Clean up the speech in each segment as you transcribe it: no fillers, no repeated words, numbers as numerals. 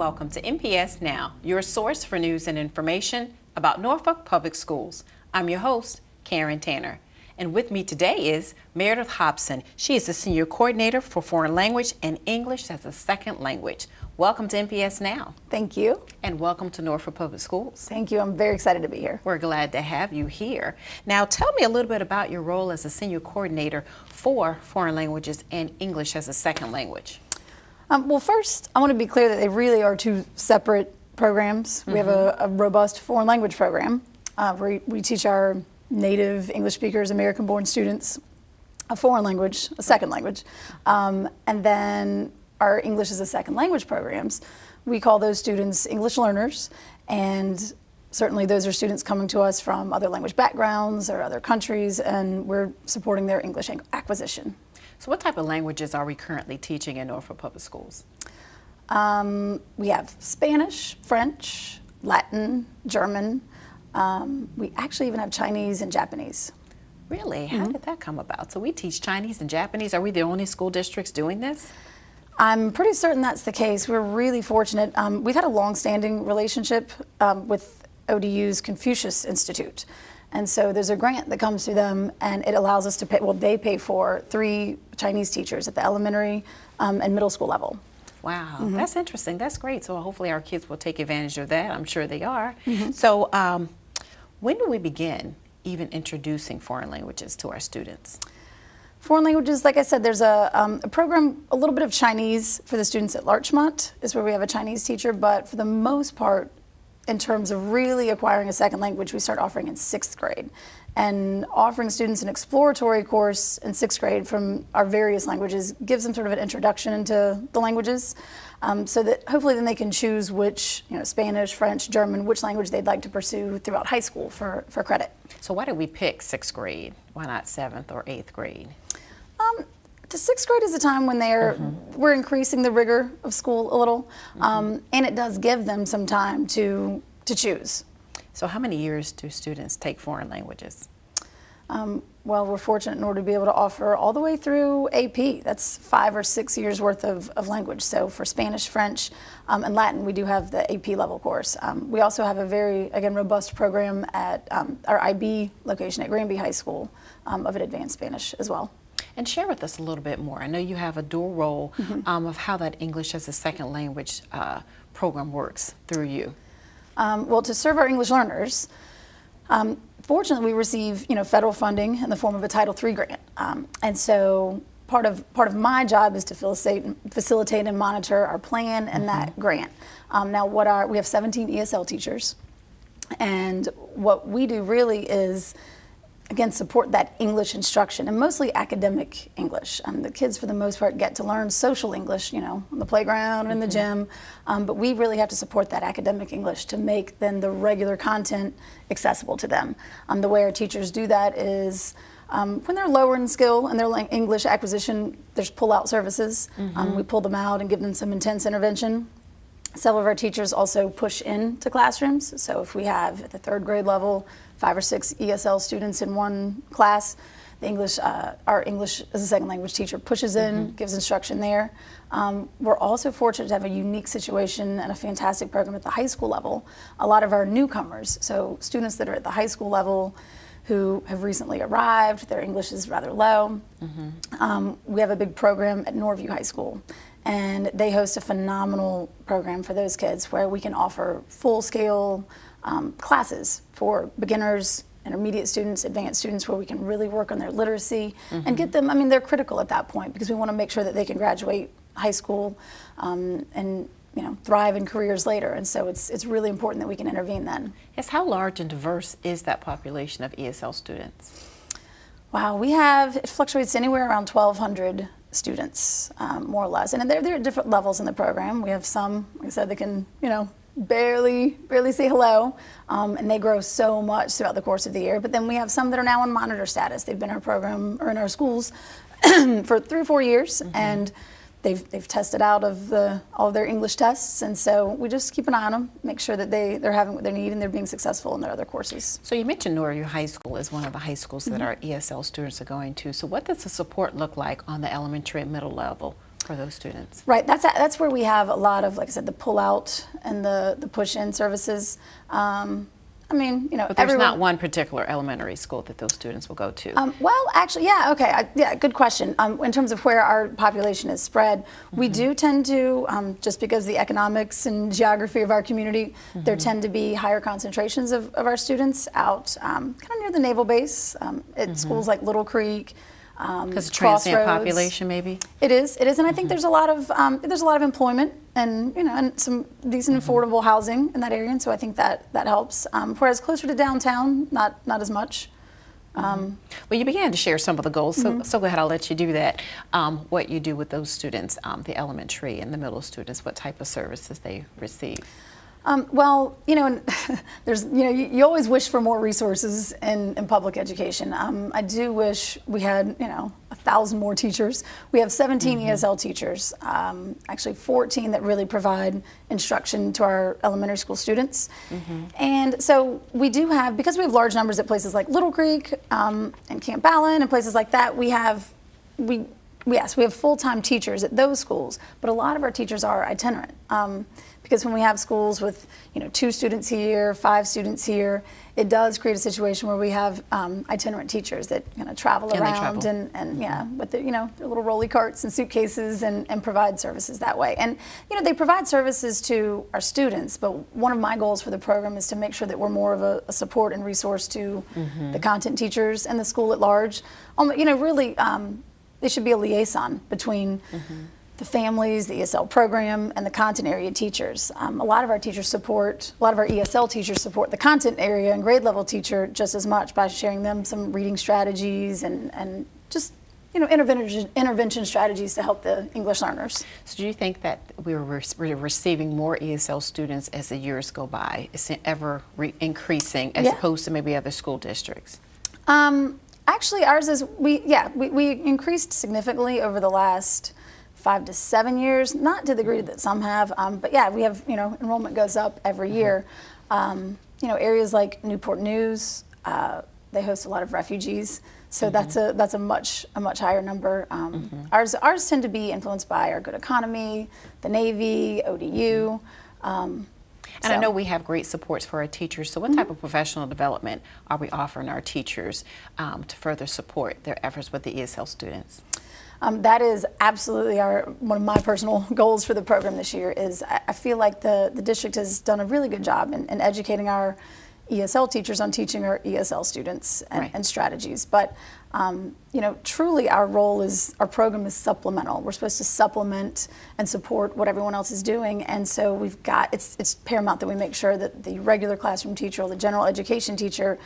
welcome to NPS Now, your source for news and information about Norfolk Public Schools. I'm your host, Karen Tanner. And with me today is Meredith Hobson. She is the Senior Coordinator for Foreign Language and English as a Second Language. Welcome to NPS Now. Thank you. And welcome to Norfolk Public Schools. Thank you. I'm very excited to be here. We're glad to have you here. Now, tell me a little bit about your role as a Senior Coordinator for Foreign Languages and English as a Second Language. Well, first, I want to be clear that they really are two separate programs. We have a robust foreign language program where we teach our native English speakers, American-born students, a foreign language, a second language, and then our English as a second language programs. We call those students English learners, and certainly those are students coming to us from other language backgrounds or other countries, and we're supporting their English acquisition. So what type of languages are we currently teaching in Norfolk Public Schools? We have Spanish, French, Latin, German. We actually even have Chinese and Japanese. Really? How did that come about? So we teach Chinese and Japanese. Are we the only school districts doing this? I'm pretty certain that's the case. We're really fortunate. We've had a long-standing relationship with ODU's Confucius Institute. And so there's a grant that comes through them, and it allows us to pay, well, they pay for 3 Chinese teachers at the elementary and middle school level. Wow, that's interesting. That's great. So hopefully our kids will take advantage of that. I'm sure they are. So when do we begin even introducing foreign languages to our students? Foreign languages, like I said, there's a program, a little bit of Chinese for the students at Larchmont is where we have a Chinese teacher, but for the most part, in terms of really acquiring a second language, we start offering in 6th grade. And offering students an exploratory course in 6th grade from our various languages gives them sort of an introduction into the languages, so that hopefully then they can choose which, Spanish, French, German, which language they'd like to pursue throughout high school for credit. So why did we pick 6th grade? Why not 7th or 8th grade? The 6th grade is a time when we're increasing the rigor of school a little, and it does give them some time to choose. So how many years do students take foreign languages? Well, we're fortunate in order to be able to offer all the way through AP. That's 5 or 6 years worth of language. So for Spanish, French, and Latin, we do have the AP level course. We also have a very, again, robust program at our IB location at Granby High School of an advanced Spanish as well. And share with us a little bit more. I know you have a dual role of how that English as a second language program works through you. Well, to serve our English learners, fortunately we receive federal funding in the form of a Title III grant, and so part of my job is to facilitate and monitor our plan and that grant. Now, we have 17 ESL teachers, and what we do really is, again, support that English instruction, and mostly academic English. The kids, for the most part, get to learn social English, on the playground or in the gym, but we really have to support that academic English to make then the regular content accessible to them. The way our teachers do that is when they're lower in skill in their English acquisition, there's pull-out services. We pull them out and give them some intense intervention. Several of our teachers also push into classrooms, so if we have at the 3rd grade level 5 or 6 ESL students in one class, our English as a second language teacher pushes in, gives instruction there. We're also fortunate to have a unique situation and a fantastic program at the high school level. A lot of our newcomers, so students that are at the high school level who have recently arrived, their English is rather low. We have a big program at Norview High School, and they host a phenomenal program for those kids where we can offer full-scale classes for beginners, intermediate students, advanced students, where we can really work on their literacy and get them, they're critical at that point because we want to make sure that they can graduate high school and thrive in careers later, and so it's really important that we can intervene then. Yes, how large and diverse is that population of ESL students? Wow, it fluctuates anywhere around 1,200 students, more or less, and they're at different levels in the program. We have some, like I said, that can, barely say hello, and they grow so much throughout the course of the year. But then we have some that are now on monitor status. They've been in our program or in our schools for 3 or 4 years, and they've tested out of all of their English tests, and so we just keep an eye on them, make sure that they're having what they need and they're being successful in their other courses. So you mentioned Norfolk High School is one of the high schools that our ESL students are going to. So what does the support look like on the elementary and middle level for those students? Right, that's where we have a lot of, like I said, the pull-out and the push-in services. I mean, you know, but there's not one particular elementary school that those students will go to. Well, actually, yeah, okay, yeah, good question. In terms of where our population is spread, we do tend to, just because of the economics and geography of our community, there tend to be higher concentrations of our students out kind of near the naval base, at schools like Little Creek. Because transient population, maybe. It is, and I think there's a lot of employment and, you know, and some decent affordable housing in that area, and so I think that helps. Whereas closer to downtown, not as much. Well, you began to share some of the goals, so go ahead, I'll let you do that. What you do with those students, the elementary and the middle students, what type of services they receive. Well, you know, there's, you know, you always wish for more resources in public education. I do wish we had, you know, 1,000 more teachers. We have 17 ESL teachers, actually 14 that really provide instruction to our elementary school students. And so we do have, because we have large numbers at places like Little Creek and Camp Allen and places like that, we have full-time teachers at those schools, but a lot of our teachers are itinerant. Because when we have schools with, you know, 2 students here, 5 students here, it does create a situation where we have itinerant teachers that kind of travel around and yeah, with the, you know, their little rolly carts and suitcases and provide services that way. And, you know, they provide services to our students, but one of my goals for the program is to make sure that we're more of a support and resource to the content teachers and the school at large. You know, really, they should be a liaison between the families, the ESL program, and the content area teachers. A lot of our ESL teachers support the content area and grade level teacher just as much by sharing them some reading strategies and just, you know, intervention strategies to help the English learners. So do you think that we're receiving more ESL students as the years go by? Is it ever increasing as opposed to maybe other school districts? Actually, ours is, we increased significantly over the last 5 to 7 years, not to the degree that some have, but yeah, we have, you know, enrollment goes up every year. You know, areas like Newport News, they host a lot of refugees, so that's a much higher number. Ours tend to be influenced by our good economy, the Navy, ODU. And I know we have great supports for our teachers, so what type of professional development are we offering our teachers to further support their efforts with the ESL students? That is absolutely one of my personal goals for the program this year. Is I feel like the district has done a really good job in educating our ESL teachers on teaching our ESL students and strategies. But you know, truly our program is supplemental. We're supposed to supplement and support what everyone else is doing, and so we've got, it's paramount that we make sure that the regular classroom teacher or the general education teacher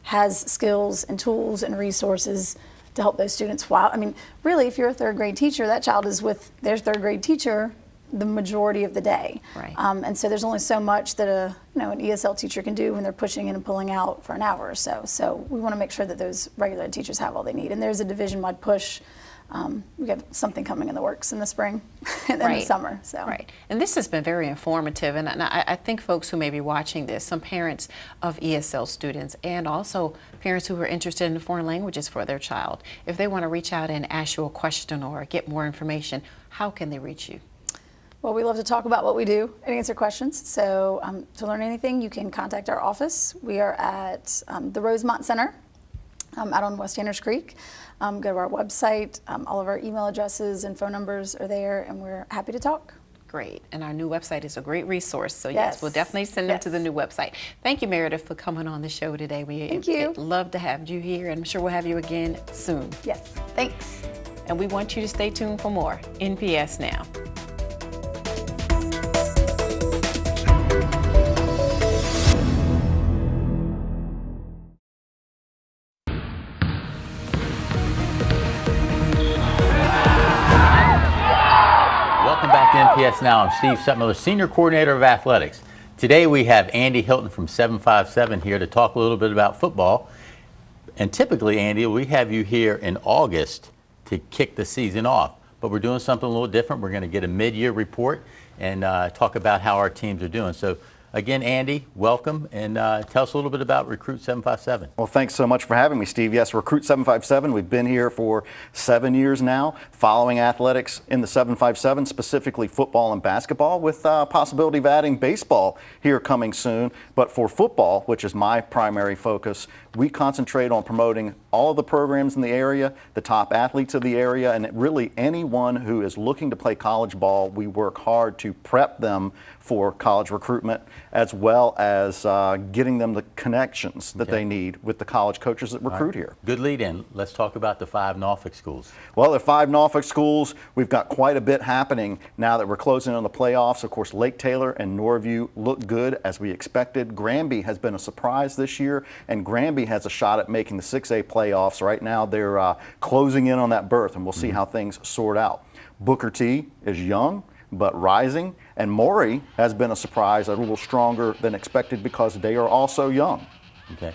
has skills and tools and resources to help those students. I mean, really, if you're a 3rd grade teacher, that child is with their 3rd grade teacher the majority of the day. And so there's only so much that an ESL teacher can do when they're pushing in and pulling out for an hour or so. So we want to make sure that those regular teachers have all they need. And there's a division-wide push. We have something coming in the works in the spring and then the summer. So. And this has been very informative, and I think folks who may be watching this, some parents of ESL students and also parents who are interested in foreign languages for their child, if they want to reach out and ask you a question or get more information, how can they reach you? Well, we love to talk about what we do and answer questions. So to learn anything, you can contact our office. We are at the Rosemont Center out on West Anners Creek. Go to our website. All of our email addresses and phone numbers are there, and we're happy to talk. Great. And our new website is a great resource. So yes, we'll definitely send them to the new website. Thank you, Meredith, for coming on the show today. Thank you. Love to have you here, and I'm sure we'll have you again soon. Yes, thanks. And we want you to stay tuned for more NPS Now. NPS Now. I'm Steve Sutmiller, Senior Coordinator of Athletics. Today we have Andy Hilton from 757 here to talk a little bit about football. And typically, Andy, we have you here in August to kick the season off. But we're doing something a little different. We're going to get a mid-year report and talk about how our teams are doing. So again, Andy, welcome, and tell us a little bit about Recruit 757. Well, thanks so much for having me, Steve. Yes, Recruit 757, we've been here for 7 years now, following athletics in the 757, specifically football and basketball, with possibility of adding baseball here coming soon. But for football, which is my primary focus, we concentrate on promoting all of the programs in the area, the top athletes of the area, and really anyone who is looking to play college ball. We work hard to prep them for college recruitment, as well as getting them the connections that they need with the college coaches that recruit here. Good lead in. Let's talk about the 5 Norfolk schools. Well, the 5 Norfolk schools, we've got quite a bit happening now that we're closing on the playoffs. Of course, Lake Taylor and Norview look good as we expected. Granby has been a surprise this year, and Granby has a shot at making the 6A playoffs. Right now, they're closing in on that berth, and we'll see how things sort out. Booker T is young, but rising, and Maury has been a surprise, a little stronger than expected because they are also young. Okay.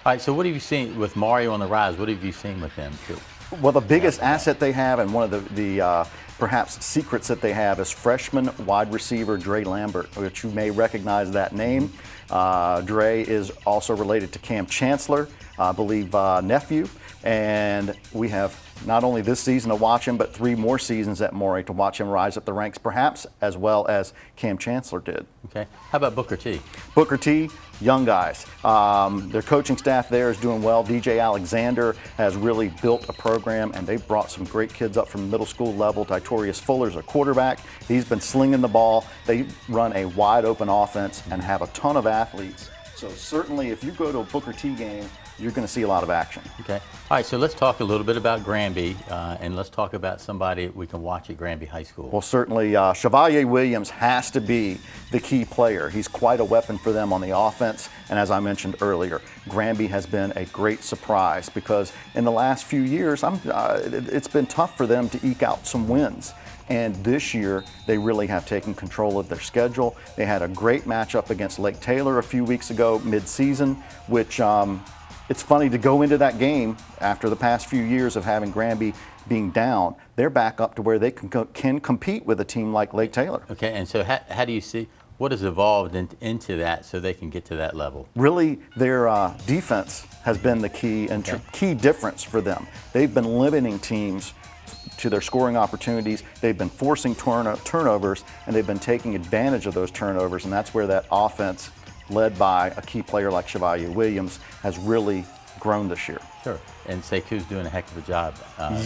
All right, so what have you seen with Maury on the rise? What have you seen with them, too? Well, the biggest asset they have, and one of the perhaps secrets that they have, is freshman wide receiver Dre Lambert, which you may recognize that name. Dre is also related to Cam Chancellor, I believe nephew, and we have not only this season to watch him, but 3 more seasons at Maury to watch him rise up the ranks, perhaps as well as Cam Chancellor did. Okay. How about Booker T? Booker T, young guys. Their coaching staff there is doing well. DJ Alexander has really built a program, and they've brought some great kids up from middle school level. Tytorius Fuller's a quarterback. He's been slinging the ball. They run a wide open offense and have a ton of athletes. So certainly if you go to a Booker T game, you're going to see a lot of action. Okay. All right, so let's talk a little bit about Granby, and let's talk about somebody we can watch at Granby High School. Well, certainly Chevalier Williams has to be the key player. He's quite a weapon for them on the offense, and as I mentioned earlier, Granby has been a great surprise because in the last few years, it's been tough for them to eke out some wins. And this year, they really have taken control of their schedule. They had a great matchup against Lake Taylor a few weeks ago, mid-season, which it's funny to go into that game after the past few years of having Granby being down. They're back up to where they can compete with a team like Lake Taylor. Okay, and so how do you see what has evolved into that so they can get to that level? Really, their defense has been the key and key difference for them. They've been limiting teams to their scoring opportunities. They've been forcing turnovers, and they've been taking advantage of those turnovers, and that's where that offense, led by a key player like Chevalier Williams, has really grown this year. Sure, and Sekou's doing a heck of a job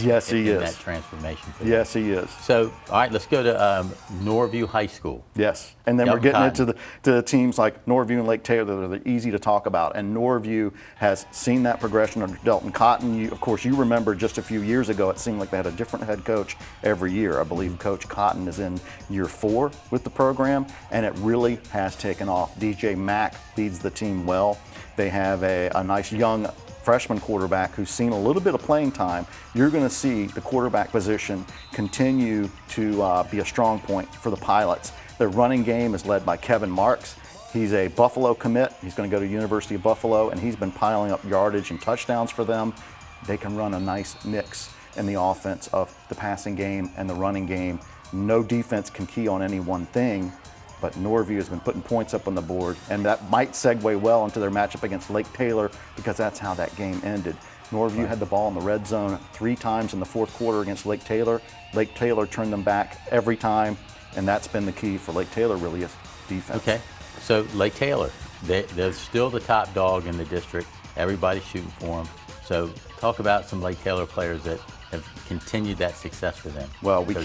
yes, he in is. that transformation. For yes, he is. So, all right, let's go to Norview High School. Yes, and then we're getting into the teams like Norview and Lake Taylor that are easy to talk about. And Norview has seen that progression under Delton Cotton. Of course, you remember just a few years ago, it seemed like they had a different head coach every year. I believe Coach Cotton is in year 4 with the program, and it really has taken off. DJ Mack leads the team well. They have a nice young freshman quarterback who's seen a little bit of playing time. You're going to see the quarterback position continue to be a strong point for the Pilots. Their running game is led by Kevin Marks. He's a Buffalo commit. He's going to go to University of Buffalo, and he's been piling up yardage and touchdowns for them. They can run a nice mix in the offense of the passing game and the running game. No defense can key on any one thing, but Norview has been putting points up on the board, and that might segue well into their matchup against Lake Taylor because that's how that game ended. Norview had the ball in the red zone 3 times in the 4th quarter against Lake Taylor. Lake Taylor turned them back every time, and that's been the key for Lake Taylor, really, is defense. Okay, so Lake Taylor, they're still the top dog in the district. Everybody's shooting for them. So talk about some Lake Taylor players that have continued that success for them. Well, we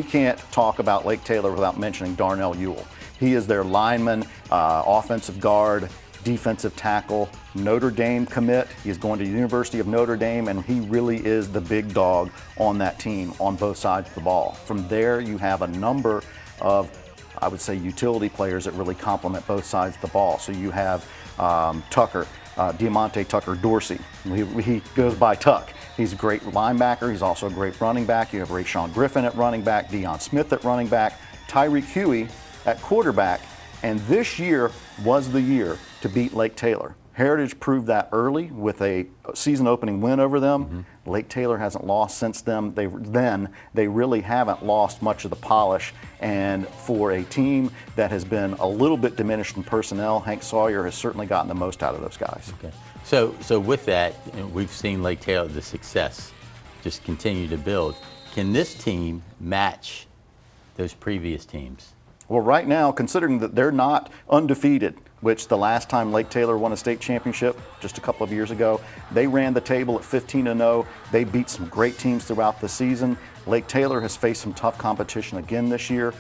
can't talk about Lake Taylor without mentioning Darriel Ewell. He is their lineman, offensive guard, defensive tackle, Notre Dame commit. He's going to the University of Notre Dame, and he really is the big dog on that team on both sides of the ball. From there, you have a number of, I would say, utility players that really complement both sides of the ball. So you have Diamonte Tucker-Dorsey. He goes by Tuck. He's a great linebacker. He's also a great running back. You have Rayshawn Griffin at running back, Deion Smith at running back, Tyrek Hughey at quarterback. And this year was the year to beat Lake Taylor. Heritage proved that early with a season opening win over them. Lake Taylor hasn't lost since then. They really haven't lost much of the polish. And for a team that has been a little bit diminished in personnel, Hank Sawyer has certainly gotten the most out of those guys. Okay. So with that, we've seen Lake Taylor, the success, just continue to build. Can this team match those previous teams? Well, right now, considering that they're not undefeated, which the last time Lake Taylor won a state championship just a couple of years ago, they ran the table at 15-0. They beat some great teams throughout the season. Lake Taylor has faced some tough competition again this year.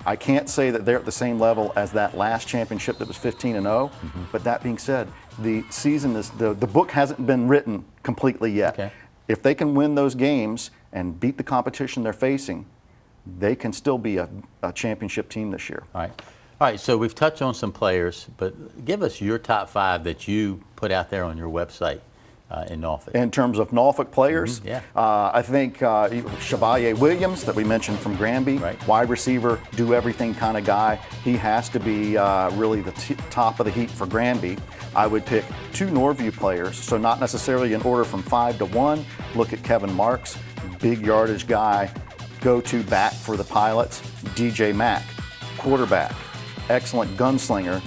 I can't say that they're at the same level as that last championship that was 15-0, but that being said, the season is, the book hasn't been written completely yet. Okay. If they can win those games and beat the competition they're facing, they can still be a championship team this year. All right, so we've touched on some players, but give us your top 5 that you put out there on your website in Norfolk. In terms of Norfolk players, yeah. I think Chevalier Williams that we mentioned from Granby, right. Wide receiver, do everything kind of guy. He has to be really the top of the heap for Granby. I would pick 2 Norview players, so not necessarily in order from 5 to 1. Look at Kevin Marks, big yardage guy, go-to back for the Pilots. DJ Mack, quarterback, excellent gunslinger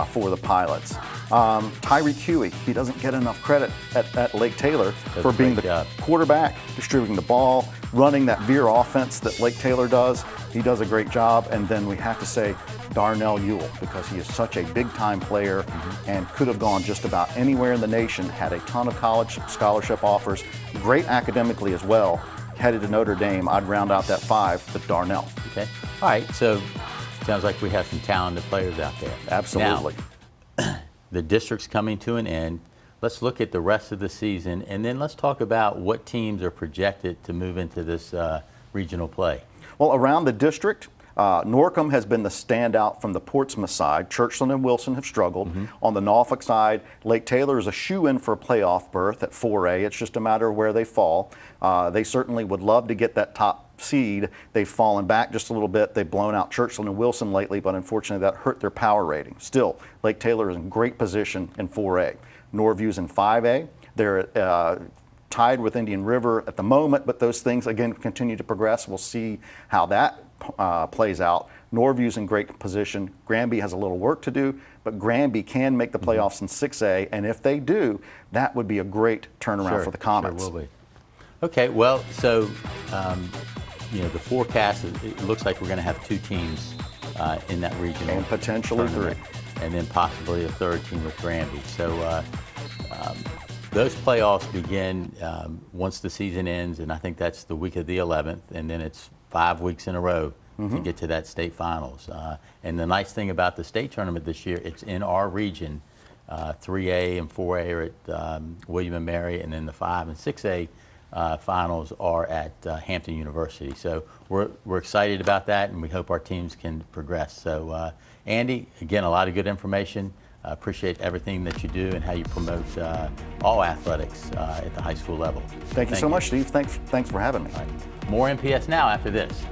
for the Pilots. Tyrek Hughey, he doesn't get enough credit at Lake Taylor for being the quarterback, distributing the ball, running that veer offense that Lake Taylor does. He does a great job. And then we have to say Darriel Ewell, because he is such a big-time player and could have gone just about anywhere in the nation, had a ton of college scholarship offers, great academically as well. Headed to Notre Dame, I'd round out that 5 with Darriel. Okay. All right, so sounds like we have some talented players out there. Absolutely. Now, the district's coming to an end. Let's look at the rest of the season, and then let's talk about what teams are projected to move into this regional play. Well, around the district, Norcom has been the standout from the Portsmouth side. Churchland and Wilson have struggled. On the Norfolk side, Lake Taylor is a shoe-in for a playoff berth at 4A. It's just a matter of where they fall. They certainly would love to get that top seed. They've fallen back just a little bit. They've blown out Churchland and Wilson lately, but unfortunately that hurt their power rating. Still, Lake Taylor is in great position in 4A. Norview's in 5A. They're tied with Indian River at the moment, but those things again continue to progress. We'll see how that plays out. Norview's in great position. Granby has a little work to do, but Granby can make the playoffs in 6A, and if they do, that would be a great turnaround for the Comets. Sure will be. Okay, well, so you know, the forecast, it looks like we're going to have 2 teams in that regional and potentially tournament, 3. and then possibly a 3rd team with Granby. So those playoffs begin once the season ends, and I think that's the week of the 11th, and then it's 5 weeks in a row to get to that state finals. And the nice thing about the state tournament this year, it's in our region. 3A and 4A are at William and Mary, and then the 5 and 6A finals are at Hampton University. So we're excited about that, and we hope our teams can progress. So Andy, again, a lot of good information. Appreciate everything that you do and how you promote all athletics at the high school level. Thank you so much, Steve. Thanks for having me. All right. More NPS Now after this.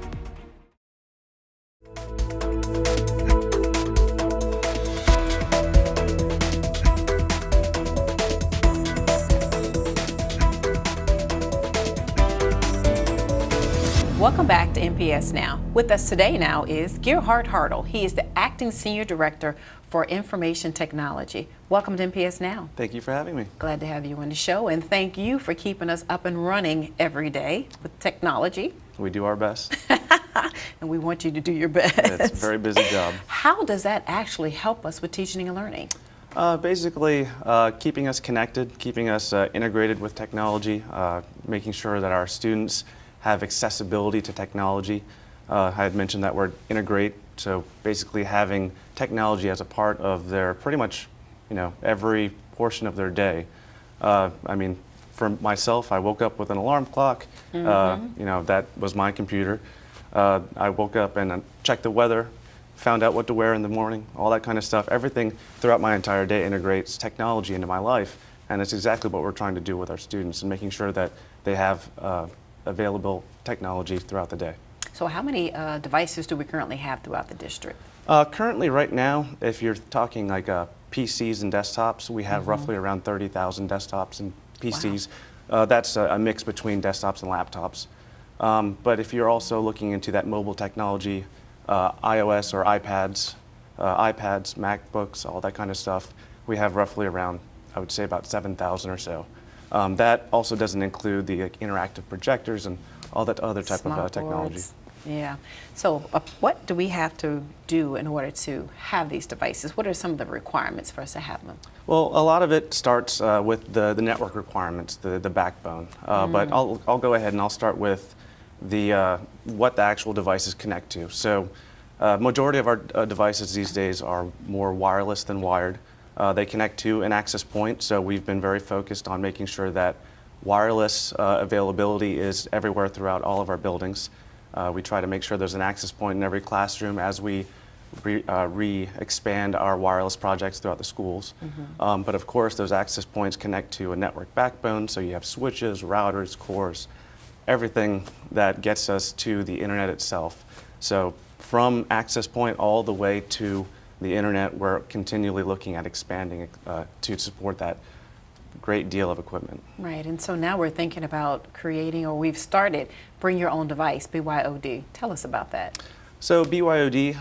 Welcome back to NPS Now. With us today now is Gerhard Hartl. He is the Acting Senior Director for Information Technology. Welcome to NPS Now. Thank you for having me. Glad to have you on the show, and thank you for keeping us up and running every day with technology. We do our best. And we want you to do your best. It's a very busy job. How does that actually help us with teaching and learning? Basically, keeping us connected, keeping us integrated with technology, making sure that our students have accessibility to technology. I had mentioned that word integrate, so basically having technology as a part of their pretty much, every portion of their day. I mean, for myself, I woke up with an alarm clock. That was my computer. I woke up and checked the weather, found out what to wear in the morning, all that kind of stuff. Everything throughout my entire day integrates technology into my life, and it's exactly what we're trying to do with our students and making sure that they have available technology throughout the day. So how many devices do we currently have throughout the district? Currently, right now, if you're talking like PCs and desktops, we have roughly around 30,000 desktops and PCs. That's a mix between desktops and laptops. But if you're also looking into that mobile technology, iOS or iPads, MacBooks, all that kind of stuff, we have roughly around, I would say, about 7,000 or so. That also doesn't include the interactive projectors and all that other type of technology. Boards. Yeah. So what do we have to do in order to have these devices? What are some of the requirements for us to have them? Well, a lot of it starts with the network requirements, the backbone. But I'll go ahead and I'll start with the what the actual devices connect to. So majority of our devices these days are more wireless than wired. They connect to an access point, so we've been very focused on making sure that wireless availability is everywhere throughout all of our buildings. We try to make sure there's an access point in every classroom as we expand our wireless projects throughout the schools. But of course, those access points connect to a network backbone, so you have switches, routers, cores, everything that gets us to the internet itself. So from access point all the way to the internet, we're continually looking at expanding to support that great deal of equipment. Right, and so now we're thinking about creating, or we've started, Bring Your Own Device, BYOD. Tell us about that. So BYOD,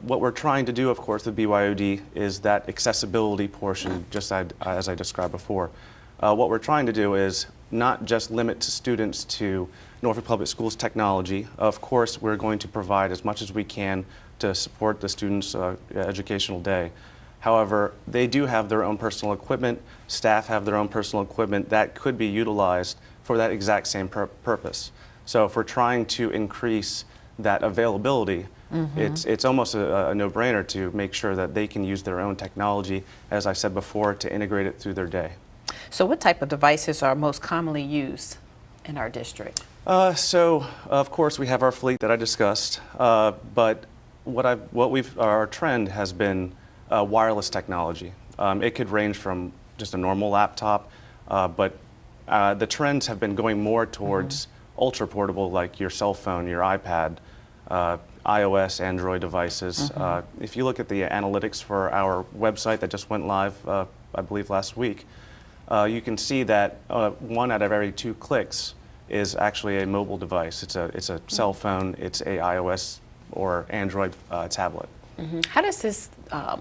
what we're trying to do, of course, with BYOD is that accessibility portion, just as I described before. What we're trying to do is not just limit students to Norfolk Public Schools technology. Of course, we're going to provide as much as we can to support the students' educational day. However, they do have their own personal equipment, staff have their own personal equipment that could be utilized for that exact same purpose. So if we're trying to increase that availability, it's almost a no-brainer to make sure that they can use their own technology, as I said before, to integrate it through their day. So what type of devices are most commonly used in our district? So of course we have our fleet that I discussed, but our trend has been wireless technology. It could range from just a normal laptop, but the trends have been going more towards ultra portable, like your cell phone, your iPad, iOS, Android devices. If you look at the analytics for our website that just went live, I believe last week, you can see that 1 out of every 2 clicks is actually a mobile device. It's a cell phone, it's a iOS or Android tablet. How does this, I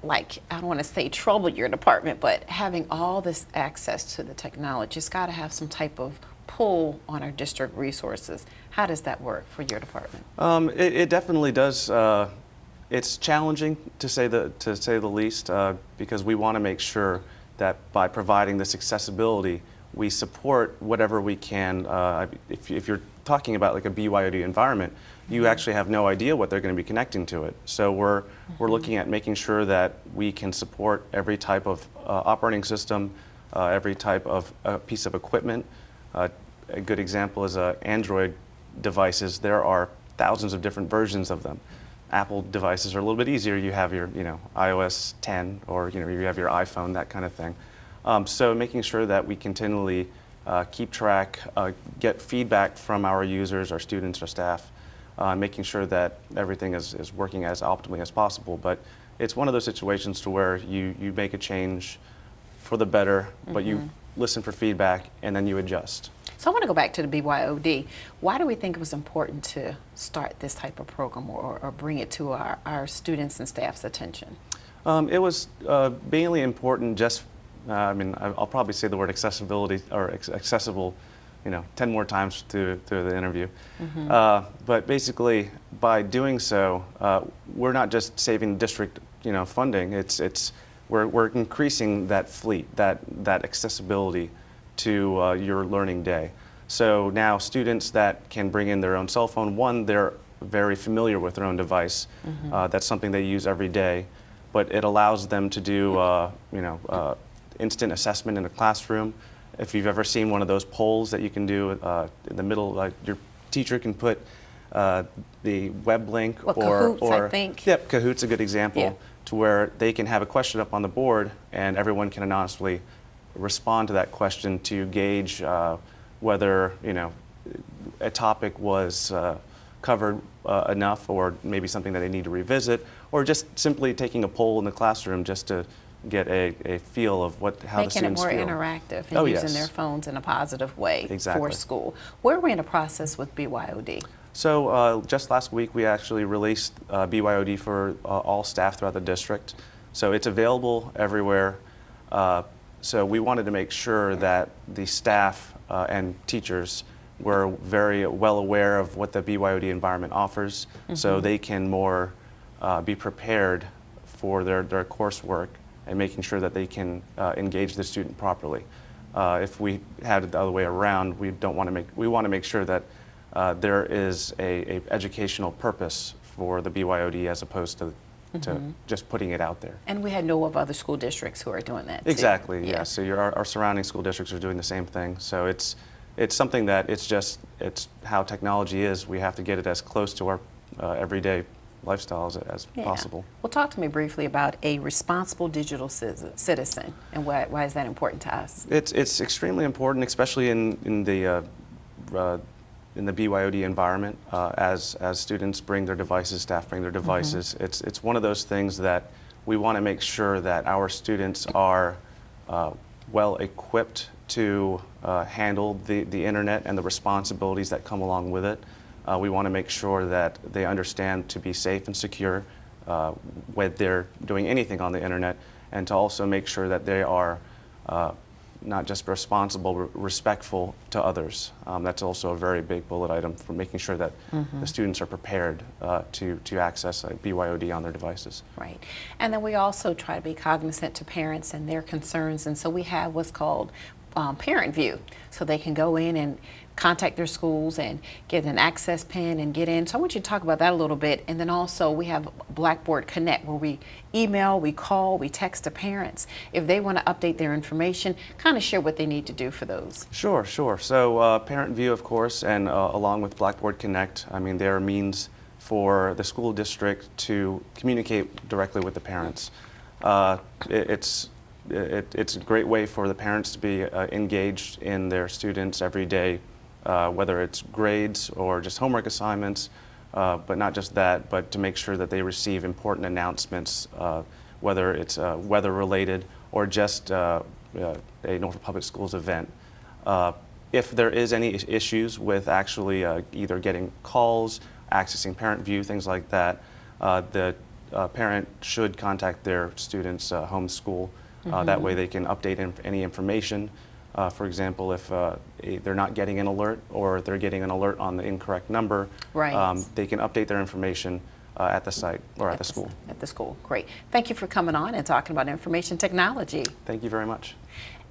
don't want to say trouble your department, but having all this access to the technology, it's got to have some type of pull on our district resources. How does that work for your department? It definitely does. It's challenging to say the least, because we want to make sure that by providing this accessibility, we support whatever we can. If you're talking about like a BYOD environment, you actually have no idea what they're going to be connecting to it. So we're looking at making sure that we can support every type of operating system, every type of piece of equipment. A good example is Android devices. There are thousands of different versions of them. Apple devices are a little bit easier. You have your iOS 10, or you have your iPhone, that kind of thing. So making sure that we continually keep track, get feedback from our users, our students, our staff, making sure that everything is working as optimally as possible. But it's one of those situations to where you make a change for the better, but you listen for feedback and then you adjust. So I want to go back to the BYOD. Why do we think it was important to start this type of program or bring it to our students and staff's attention? It was mainly important just, I'll probably say the word accessibility or accessible 10 more times through the interview. But basically, by doing so, we're not just saving district funding. We're increasing that fleet, that accessibility to your learning day. So now students that can bring in their own cell phone, one, they're very familiar with their own device. That's something they use every day, but it allows them to do instant assessment in the classroom. If you've ever seen one of those polls that you can do in the middle, your teacher can put the web link Kahoots, I think. Yep, Kahoot's a good example, to where they can have a question up on the board and everyone can anonymously respond to that question to gauge whether a topic was covered enough, or maybe something that they need to revisit, or just simply taking a poll in the classroom just to get a feel of how the Making it students more feel. interactive and Oh, using yes. their phones in a positive way Exactly. for school. Where are we in the process with BYOD? So just last week we actually released BYOD for all staff throughout the district. So it's available everywhere. So we wanted to make sure that the staff and teachers were very well aware of what the BYOD environment offers, so they can more be prepared for their coursework and making sure that they can engage the student properly. If we had it the other way around, we want to make sure that there is a educational purpose for the BYOD as opposed to just putting it out there. And we had know of other school districts who are doing that too. Exactly, yeah. So our surrounding school districts are doing the same thing. So it's something that it's how technology is. We have to get it as close to our everyday lifestyle as possible. Well, talk to me briefly about a responsible digital citizen and why is that important to us? It's extremely important, especially in the BYOD environment. As students bring their devices, staff bring their devices. It's one of those things that we want to make sure that our students are well equipped to handle the internet and the responsibilities that come along with it. We want to make sure that they understand to be safe and secure when they're doing anything on the internet, and to also make sure that they are not just responsible, respectful to others. That's also a very big bullet item for making sure that the students are prepared to access BYOD on their devices. Right. And then we also try to be cognizant to parents and their concerns, and so we have what's called Parent View, so they can go in and contact their schools and get an access pin and get in. So I want you to talk about that a little bit. And then also we have Blackboard Connect, where we email, we call, we text to parents. If they want to update their information, kind of share what they need to do for those. Sure. So Parent View, of course, and along with Blackboard Connect, I mean, they're a means for the school district to communicate directly with the parents. It's a great way for the parents to be engaged in their students every day, whether it's grades or just homework assignments, but not just that, but to make sure that they receive important announcements, whether it's weather related or just a Norfolk Public Schools event. If there is any issues with actually either getting calls, accessing Parent View, things like that, the parent should contact their student's home school. That way they can update any information. For example, if they're not getting an alert or they're getting an alert on the incorrect number, they can update their information at the site or at the school. At the school, great. Thank you for coming on and talking about information technology. Thank you very much.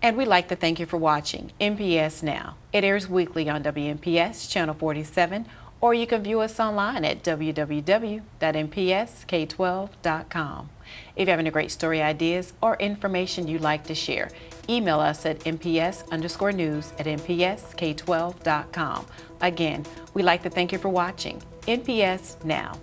And we'd like to thank you for watching NPS Now. It airs weekly on WNPS Channel 47, or you can view us online at www.npsk12.com. If you have any great story ideas or information you'd like to share, email us at nps_news@npsk12.com. Again, we'd like to thank you for watching NPS Now.